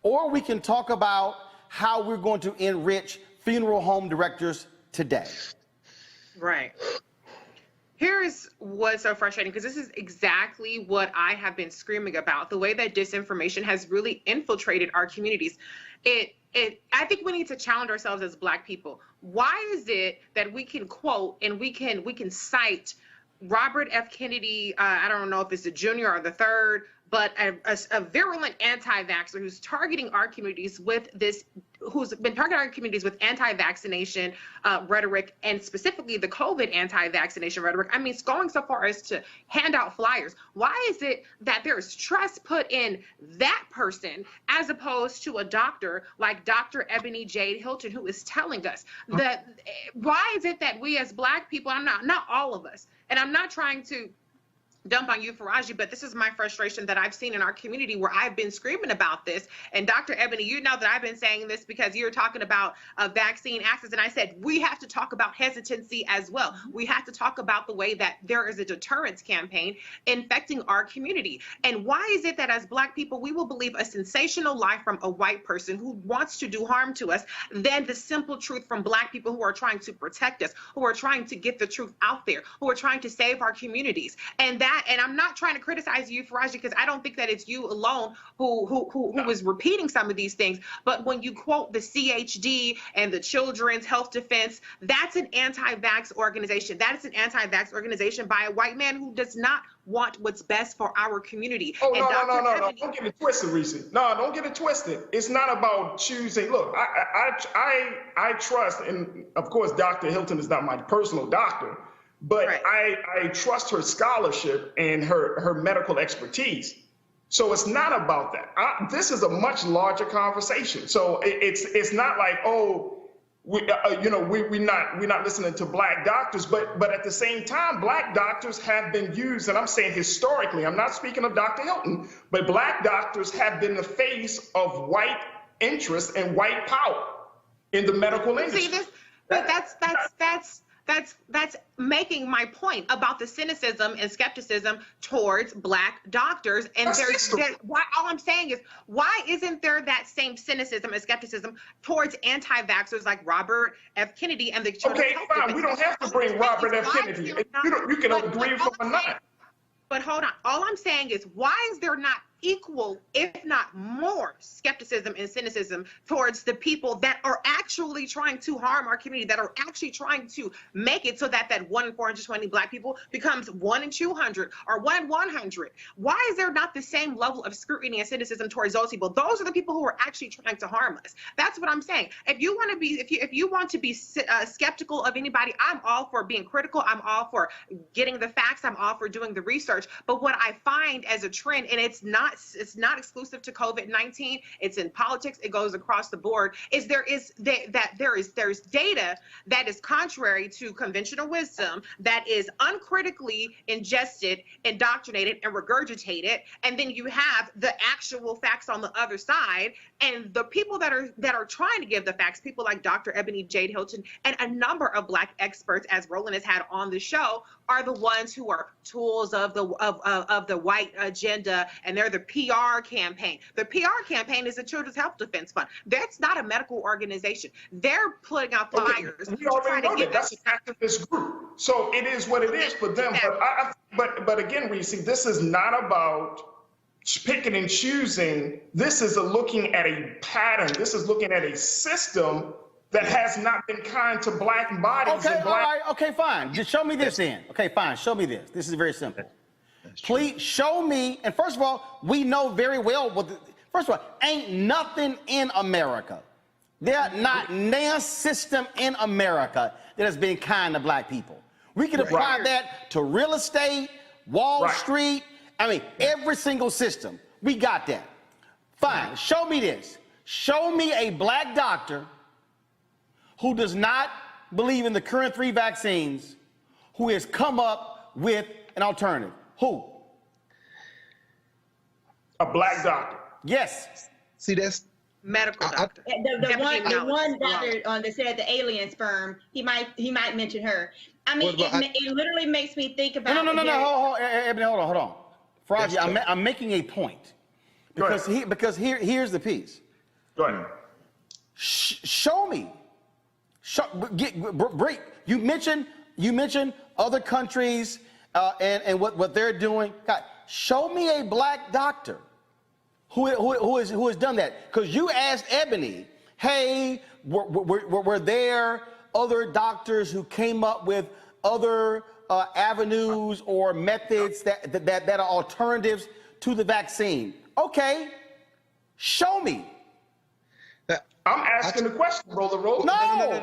or we can talk about how we're going to enrich funeral home directors today. Right. Here's what's so frustrating, because this is exactly what I have been screaming about, the way that disinformation has really infiltrated our communities. I think we need to challenge ourselves as Black people. Why is it that we can quote and we can cite Robert F. Kennedy, I don't know if it's the junior or the third, but a virulent anti-vaxxer who's targeting our communities with this, who's been targeting our communities with anti-vaccination rhetoric, and specifically the COVID anti-vaccination rhetoric. I mean, it's going so far as to hand out flyers. Why is it that there is trust put in that person as opposed to a doctor like Dr. Ebony Jade Hilton, who is telling us that? Why is it that we as Black people, not all of us, and I'm not trying to dump on you, Faraji, but this is my frustration that I've seen in our community, where I've been screaming about this. And Dr. Ebony, you know that I've been saying this because you're talking about vaccine access. And I said, we have to talk about hesitancy as well. We have to talk about the way that there is a deterrence campaign infecting our community. And why is it that as Black people, we will believe a sensational lie from a white person who wants to do harm to us than the simple truth from Black people who are trying to protect us, who are trying to get the truth out there, who are trying to save our communities? And that that, and I'm not trying to criticize you, Faraji, because I don't think that it's you alone who was repeating some of these things. But when you quote the CHD and the Children's Health Defense, that's an anti-vax organization. That is an anti-vax organization by a white man who does not want what's best for our community. Oh, and no. Don't get it twisted, Reese. No, don't get it twisted. It's not about choosing. Look, I trust, and of course, Dr. Hilton is not my personal doctor, but right. I trust her scholarship and her medical expertise. So it's not about that. This is a much larger conversation. So it's not like, oh, we're not listening to black doctors, but at the same time, black doctors have been used, and I'm saying historically, I'm not speaking of Dr. Hilton, but black doctors have been the face of white interest and white power in the medical industry. See this, but that's making my point about the cynicism and skepticism towards black doctors. And all I'm saying is, why isn't there that same cynicism and skepticism towards anti-vaxxers like Robert F. Kennedy and the Children's Health fine. Defense? We don't have to bring Robert F. Kennedy. You can agree with him or not. But hold on. All I'm saying is, why is there not equal, if not more, skepticism and cynicism towards the people that are actually trying to harm our community, that are actually trying to make it so that 1 in 420 black people becomes 1 in 200 or 1 in 100? Why is there not the same level of scrutiny and cynicism towards those people? Those are the people who are actually trying to harm us. That's what I'm saying. If you want to be, if you want to be skeptical of anybody, I'm all for being critical. I'm all for getting the facts. I'm all for doing the research. But what I find as a trend, and it's not exclusive to COVID-19, it's in politics, it goes across the board, is there's data that is contrary to conventional wisdom, that is uncritically ingested, indoctrinated, and regurgitated, and then you have the actual facts on the other side, and the people that are trying to give the facts, people like Dr. Ebony Jade Hilton and a number of black experts, as Roland has had on the show, are the ones who are tools of the white agenda, and they're the PR campaign. The PR campaign is the Children's Health Defense Fund. That's not a medical organization. They're putting out flyers. We already know that. That's an activist group. So it is what it is for them. But again, Reese, this is not about picking and choosing. This is looking at a pattern. This is looking at a system that has not been kind to black bodies. Okay, all right, okay, fine. Just show me this then. Okay, fine, show me this. This is very simple. Please show me, and first of all, we know very well first of all, ain't nothing in America. There's not a system in America that has been kind to black people. We can apply that to real estate, Wall Street, I mean, every single system. We got that. Fine, show me this. Show me a black doctor who does not believe in the current 3 vaccines, who has come up with an alternative. Who? A black doctor. Yes. See, that's medical doctor. The one doctor that said the alien sperm, he might mention her. I mean, it literally makes me think about. No. Ebony, hold on. Faraji, I'm making a point. Because here's the piece. Go ahead. Show me. You mentioned other countries and what they're doing. God, show me a black doctor who has done that. Because you asked Ebony, hey, were there other doctors who came up with other avenues or methods that are alternatives to the vaccine? Okay, show me. I'm asking the question, Roland. No.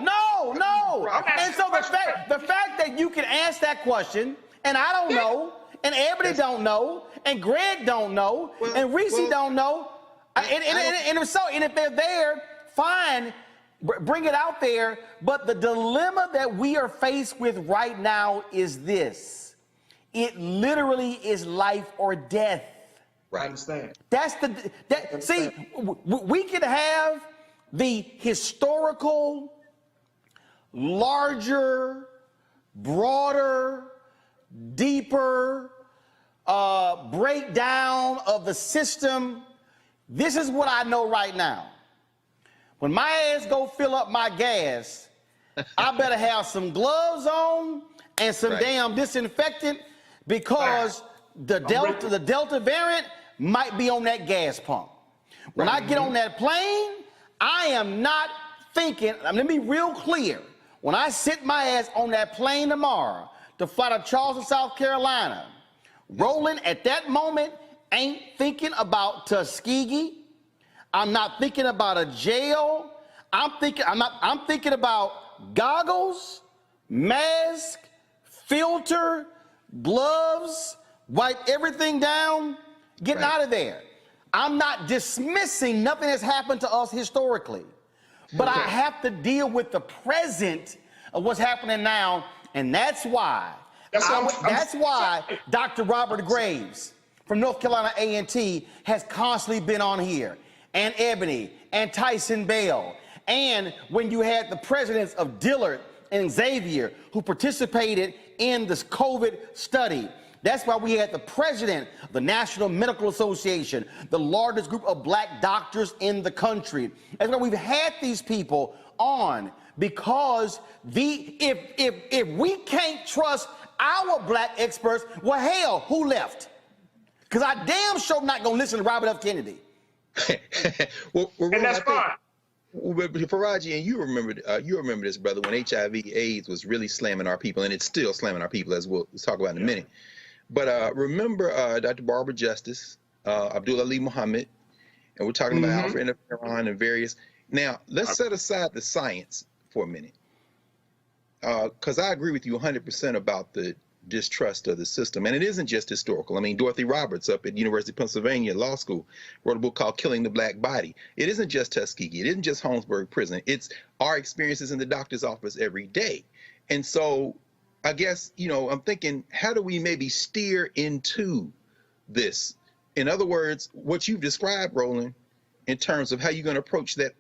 And so the fact that you can ask that question, and I don't know, and Ebony don't know, and Greg don't know, and Reese don't know, and if they're there, fine, bring it out there. But the dilemma that we are faced with right now is this: it literally is life or death. Right. I understand. See, we could have the historical, larger, broader, deeper breakdown of the system. This is what I know right now. When my ass go fill up my gas, I better have some gloves on and some damn disinfectant, because the Delta variant might be on that gas pump. When I get on that plane, I am not thinking, let me be real clear. When I sit my ass on that plane tomorrow to fly to Charleston, South Carolina, Roland at that moment ain't thinking about Tuskegee. I'm not thinking about a jail. I'm thinking about goggles, mask, filter, gloves, wipe everything down, getting out of there. I'm not dismissing nothing that's happened to us historically, but I have to deal with the present of what's happening now, and that's why Dr. Robert Graves from North Carolina A&T has constantly been on here, and Ebony, and Tyson Bell, and when you had the presidents of Dillard and Xavier who participated in this COVID study. That's why we had the president of the National Medical Association, the largest group of black doctors in the country. That's why we've had these people on, because if we can't trust our black experts, well, hell, who left? Because I damn sure not gonna listen to Robert F. Kennedy. well, and that's fine. Faraji, and you remember this, brother, when HIV/AIDS was really slamming our people, and it's still slamming our people, as we'll talk about in a minute. But remember Dr. Barbara Justice, Abdul Ali Muhammad, and we're talking about alpha interferon and various. Now, let's set aside the science for a minute, because I agree with you 100% about the distrust of the system. And it isn't just historical. I mean, Dorothy Roberts up at University of Pennsylvania Law School wrote a book called Killing the Black Body. It isn't just Tuskegee. It isn't just Holmesburg Prison. It's our experiences in the doctor's office every day. And so I guess, you know, I'm thinking, how do we maybe steer into this? In other words, what you've described, Roland, in terms of how you're going to approach that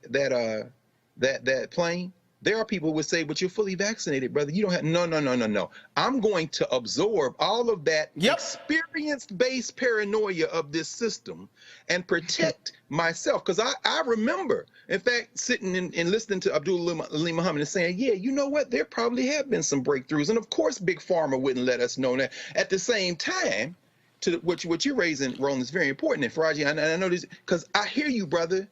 plane. There are people who would say, but you're fully vaccinated, brother. You don't have, no. I'm going to absorb all of that experience-based paranoia of this system and protect myself. Because I remember, in fact, sitting and listening to Abdul Ali Muhammad and saying, yeah, you know what? There probably have been some breakthroughs. And of course, Big Pharma wouldn't let us know that. At the same time, to what you're raising, Roland, is very important. And Faraji, I know this, because I hear you, brother.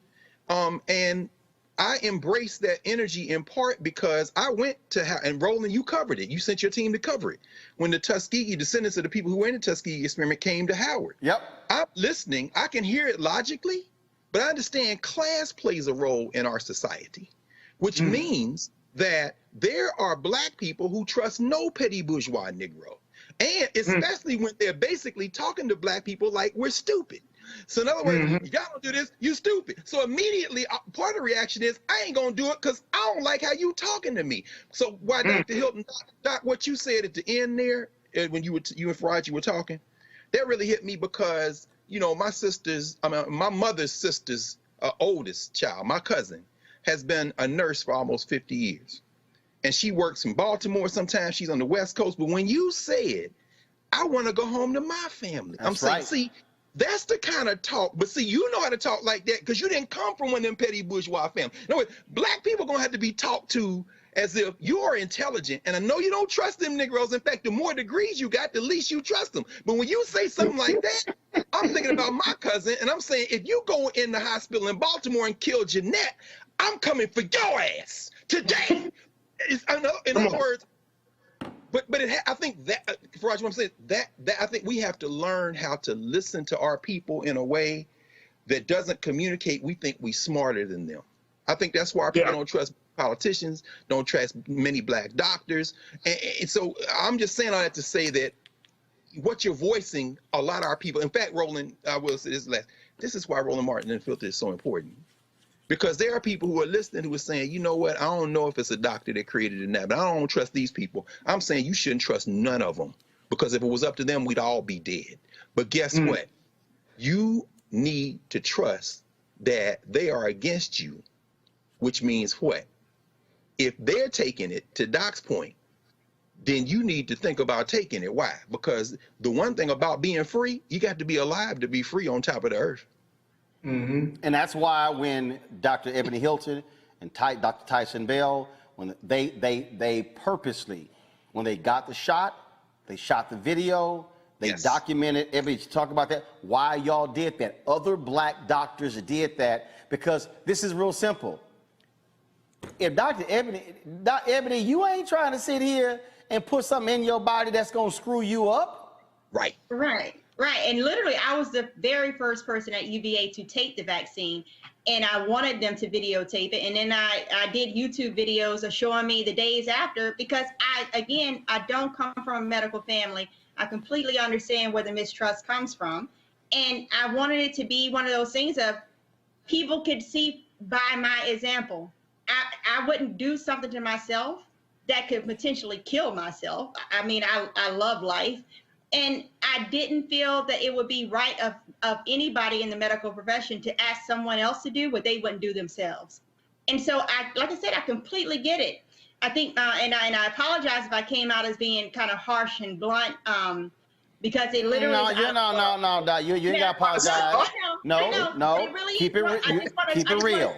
And I embrace that energy in part because I went to, and Roland, you covered it. You sent your team to cover it. When the Tuskegee descendants of the people who were in the Tuskegee experiment came to Howard. Yep. I'm listening. I can hear it logically, but I understand class plays a role in our society, which means that there are black people who trust no petty bourgeois Negro. And especially when they're basically talking to black people like we're stupid. So in other words, y'all don't do this, you stupid. So immediately, part of the reaction is, I ain't gonna do it because I don't like how you talking to me. So why, Dr. Hilton, Doc, what you said at the end there, when you and Faraji were talking, that really hit me because, you know, my mother's sister's oldest child, my cousin, has been a nurse for almost 50 years. And she works in Baltimore sometimes, she's on the West Coast. But when you said, I want to go home to my family, I'm saying, see, that's the kind of talk. But see, you know how to talk like that because you didn't come from one of them petty bourgeois families. No, black people going to have to be talked to as if you're intelligent. And I know you don't trust them Negroes. In fact, the more degrees you got, the least you trust them. But when you say something like that, I'm thinking about my cousin. And I'm saying, if you go in the hospital in Baltimore and kill Jeanette, I'm coming for your ass today. In other words, but I think that, Faraj, what I'm saying, that I think we have to learn how to listen to our people in a way that doesn't communicate we think we smarter than them. I think that's why our people don't trust politicians, don't trust many black doctors. And so I'm just saying all that to say that what you're voicing, a lot of our people, in fact, Roland, I will say this last, this is why Roland Martin and Filter is so important. Because there are people who are listening who are saying, you know what, I don't know if it's a doctor that created it now, but I don't trust these people. I'm saying you shouldn't trust none of them. Because if it was up to them, we'd all be dead. But guess what? You need to trust that they are against you, which means what? If they're taking it, to Doc's point, then you need to think about taking it. Why? Because the one thing about being free, you got to be alive to be free on top of the earth. And that's why when Dr. Ebony Hilton and Dr. Tyson Bell, when they purposely, when they got the shot, they shot the video, They Yes. documented everything. Talk about that. Why y'all did that. Other black doctors did that because this is real simple. If Dr. Ebony, you ain't trying to sit here and put something in your body that's going to screw you up. Right. Right, right. And literally, I was the very first person at UVA to take the vaccine, and I wanted them to videotape it. And then I did YouTube videos of showing me the days after, because I don't come from a medical family. I completely understand where the mistrust comes from. And I wanted it to be one of those things of people could see by my example. I wouldn't do something to myself that could potentially kill myself. I mean, I love life. And I didn't feel that it would be right of anybody in the medical profession to ask someone else to do what they wouldn't do themselves. And so, like I said, I completely get it. I think, and I apologize if I came out as being kind of harsh and blunt, because it literally. No, you ain't got to apologize. No, keep it real.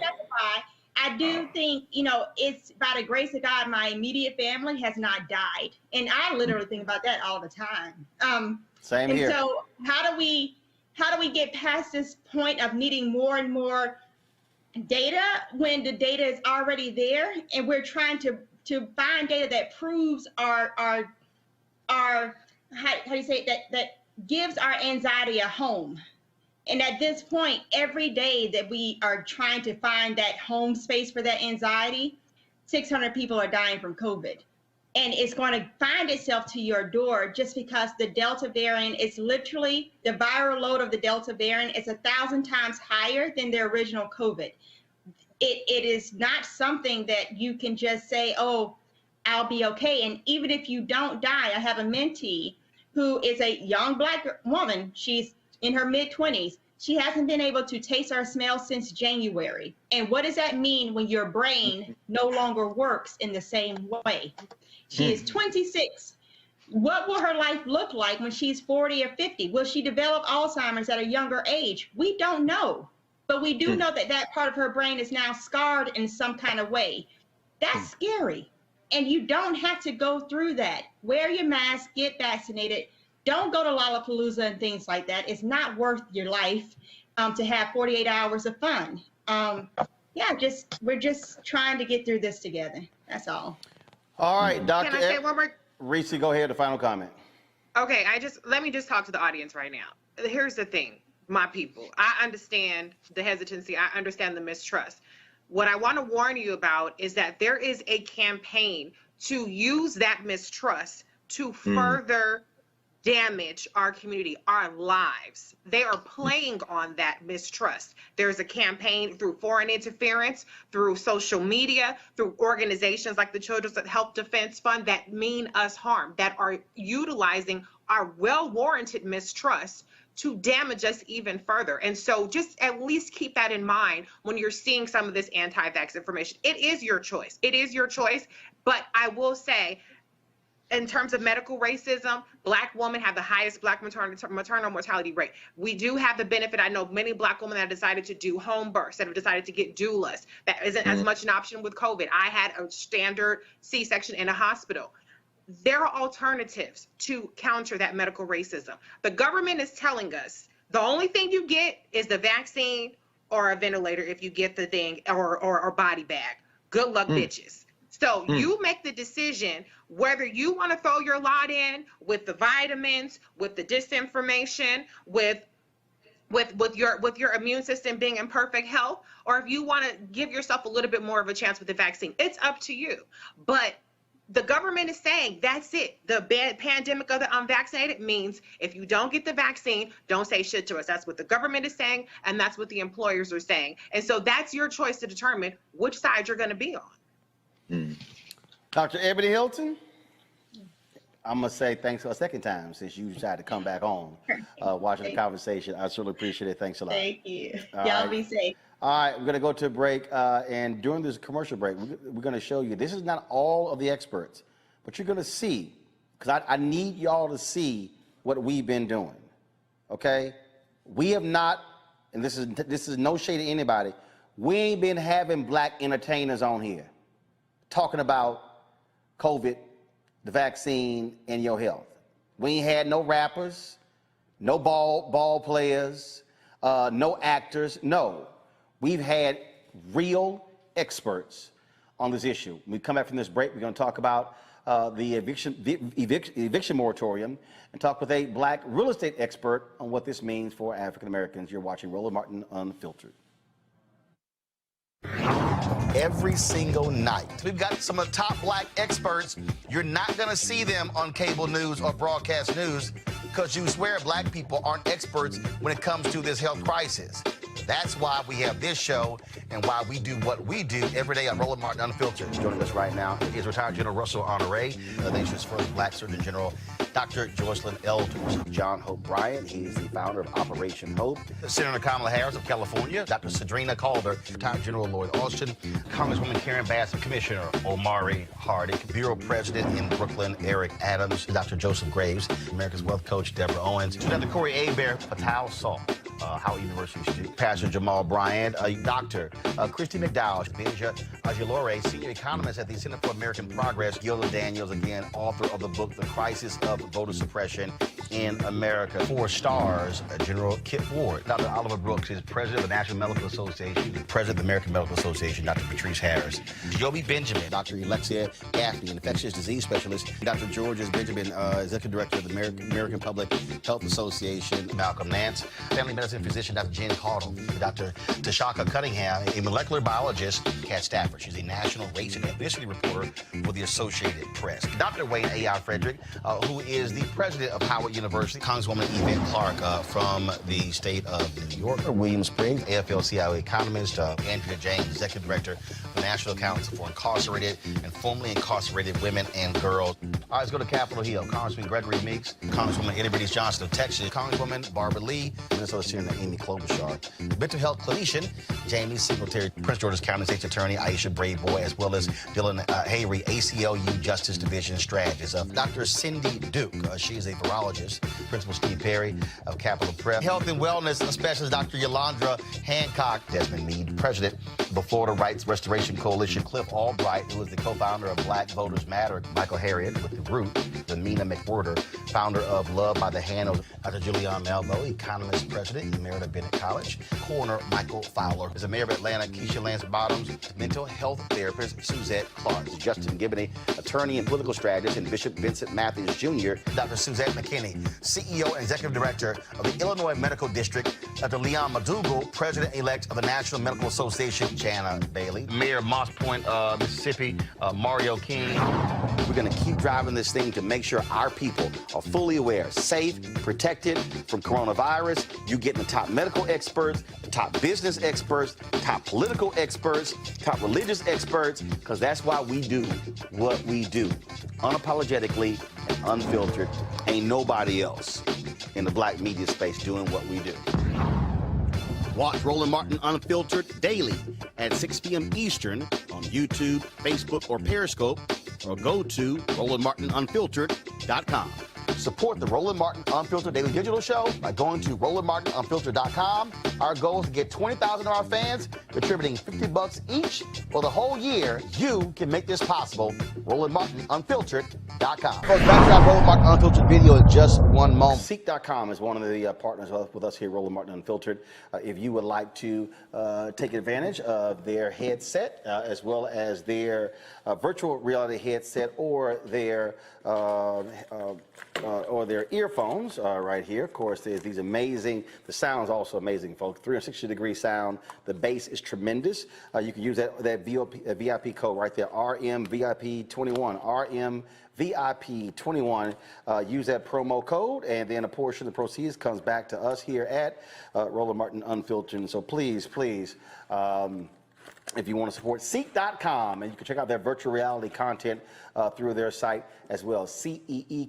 I do think, it's by the grace of God, my immediate family has not died. And I literally think about that all the time. Same here. So how do we get past this point of needing more and more data when the data is already there, and we're trying to find data that proves our how do you say it, that gives our anxiety a home. And at this point, every day that we are trying to find that home space for that anxiety, 600 people are dying from COVID. And it's going to find itself to your door just because the Delta variant is literally, the viral load of the Delta variant is 1,000 times higher than the original COVID. It is not something that you can just say, oh, I'll be okay. And even if you don't die, I have a mentee who is a young Black woman. She's in her mid-20s. She hasn't been able to taste or smell since January. And what does that mean when your brain no longer works in the same way? She is 26. What will her life look like when she's 40 or 50? Will she develop Alzheimer's at a younger age? We don't know. But we do know that that part of her brain is now scarred in some kind of way. That's scary. And you don't have to go through that. Wear your mask, get vaccinated. Don't go to Lollapalooza and things like that. It's not worth your life to have 48 hours of fun. We're just trying to get through this together. That's all. All right, Dr. Can I say one more? Reese, go ahead, the final comment. Okay, let me just talk to the audience right now. Here's the thing, my people. I understand the hesitancy. I understand the mistrust. What I want to warn you about is that there is a campaign to use that mistrust to further damage our community, our lives. They are playing on that mistrust. There's a campaign through foreign interference, through social media, through organizations like the Children's Health Defense Fund that mean us harm, that are utilizing our well-warranted mistrust to damage us even further. And so just at least keep that in mind when you're seeing some of this anti-vax information. It is your choice. It is your choice. But I will say, in terms of medical racism, Black women have the highest Black maternal mortality rate. We do have the benefit. I know many Black women that have decided to do home births, that have decided to get doulas. That isn't as much an option with COVID. I had a standard C-section in a hospital. There are alternatives to counter that medical racism. The government is telling us the only thing you get is the vaccine or a ventilator if you get the thing, or body bag. Good luck, bitches. So you make the decision whether you want to throw your lot in with the vitamins, with the disinformation, with your immune system being in perfect health, or if you want to give yourself a little bit more of a chance with the vaccine. It's up to you. But the government is saying that's it. The pandemic of the unvaccinated means if you don't get the vaccine, don't say shit to us. That's what the government is saying, and that's what the employers are saying. And so that's your choice to determine which side you're going to be on. Dr. Ebony Hilton, I'm going to say thanks for a second time since you decided to come back on, watching the conversation. I certainly appreciate it. Thanks a lot. Thank you. Y'all be safe. All right, we're going to go to a break, and during this commercial break, we're going to show you, this is not all of the experts, but you're going to see, because I need y'all to see what we've been doing, okay? We have not, and this is no shade to anybody, we ain't been having Black entertainers on here talking about COVID, the vaccine, and your health. We ain't had no rappers, no ball players, no actors. No, we've had real experts on this issue. When we come back from this break, we're going to talk about the eviction moratorium and talk with a black real estate expert on what this means for African Americans. You're watching Roland Martin Unfiltered. Every single night. We've got some of the top black experts. You're not going to see them on cable news or broadcast news because you swear black people aren't experts when it comes to this health crisis. That's why we have this show and why we do what we do every day on Roland Martin Unfiltered. Joining us right now is retired General Russell Honore, the nation's first black Surgeon General, Dr. Joycelyn Elders. John Hope Bryant, he is the founder of Operation Hope. Senator Kamala Harris of California, Dr. Sadrina Calder, retired General Lloyd Austin, Congresswoman Karen Bass, Commissioner Omari Hardick, Bureau President in Brooklyn, Eric Adams, Dr. Joseph Graves, America's Wealth Coach, Deborah Owens, Dr. Corey Abear, Patel Salt, Howard University student, Pastor Jamal Bryant, Dr. Christy McDowell, Benja Ajilore, Senior Economist at the Center for American Progress, Gilda Daniels, again, author of the book, The Crisis of Voter Suppression in America. 4 stars, General Kip Ward. Dr. Oliver Brooks is President of the National Medical Association, President of the American Medical Association, Dr. Patrice Harris. Joby Benjamin, Dr. Alexia Gaffney, Infectious Disease Specialist, Dr. Georges Benjamin, Executive Director of the American Public Health Association, Malcolm Nance, Family Medicine Physician, Dr. Jen Caudle, Dr. Tashaka Cunningham, a molecular biologist, Kat Stafford. She's a national race and ethnicity reporter for the Associated Press. Dr. Wayne A.I. Frederick, who is the president of Howard University, Congresswoman Yvette Clarke from the state of New York, William Spriggs, AFL-CIO economist, Andrea James, executive director of the National Council for Incarcerated and Formerly Incarcerated Women and Girls. All right, let's go to Capitol Hill. Congressman Gregory Meeks, Congresswoman Eddie British Johnson of Texas, Congresswoman Barbara Lee, Minnesota Senator Amy Klobuchar, mental health clinician Jamie Singletary, Prince George's County State's Attorney Aisha Brayboy, as well as Dylan Hayrie, ACLU Justice Division strategist. Dr. Cindy Duke, she is a virologist. Principal Steve Perry of Capitol Prep. Health and wellness specialist Dr. Yolandra Hancock. Desmond Meade, president of the Florida Rights Restoration Coalition. Cliff Albright, who is the co-founder of Black Voters Matter. Michael Harriet with The Root. Mina McWhorter, founder of Love by the Hand. Dr. Julianne Malvo, economist, president, Emerita Bennett College. Coroner Michael Fowler is the mayor of Atlanta. Keisha Lance Bottoms, mental health therapist Suzette Clark. Justin Gibney, attorney and political strategist, and Bishop Vincent Matthews Jr. Dr. Suzette McKinney, CEO and executive director of the Illinois Medical District. Dr. Leon McDougall, president-elect of the National Medical Association. Jana Bailey, mayor of Moss Point, Mississippi, Mario King. We're going to keep driving this thing to make sure our people are fully aware, safe, protected from coronavirus. You're getting the top medical experts, the top business experts, top political experts, top religious experts, because that's why we do what we do. Unapologetically and unfiltered. Ain't nobody else in the black media space doing what we do. Watch Roland Martin Unfiltered daily at 6 p.m. Eastern on YouTube, Facebook, or Periscope, or go to RolandMartinUnfiltered.com. Support the Roland Martin Unfiltered Daily Digital Show by going to RolandMartinUnfiltered.com. Our goal is to get 20,000 of our fans contributing $50 each for the whole year. You can make this possible. RolandMartinUnfiltered.com. Folks, back to our Roland Martin Unfiltered video in just one moment. Seek.com is one of the partners with us here, Roland Martin Unfiltered. If you would like to take advantage of their headset, as well as their virtual reality headset, or their earphones right here. Of course, there's these amazing, the sound's also amazing, folks. 360-degree sound. The bass is tremendous. You can use that VIP code right there, RMVIP21, RMVIP21. Use that promo code, and then a portion of the proceeds comes back to us here at Roland Martin Unfiltered. And so please, if you want to support Seek.com, and you can check out their virtual reality content through their site as well, CEE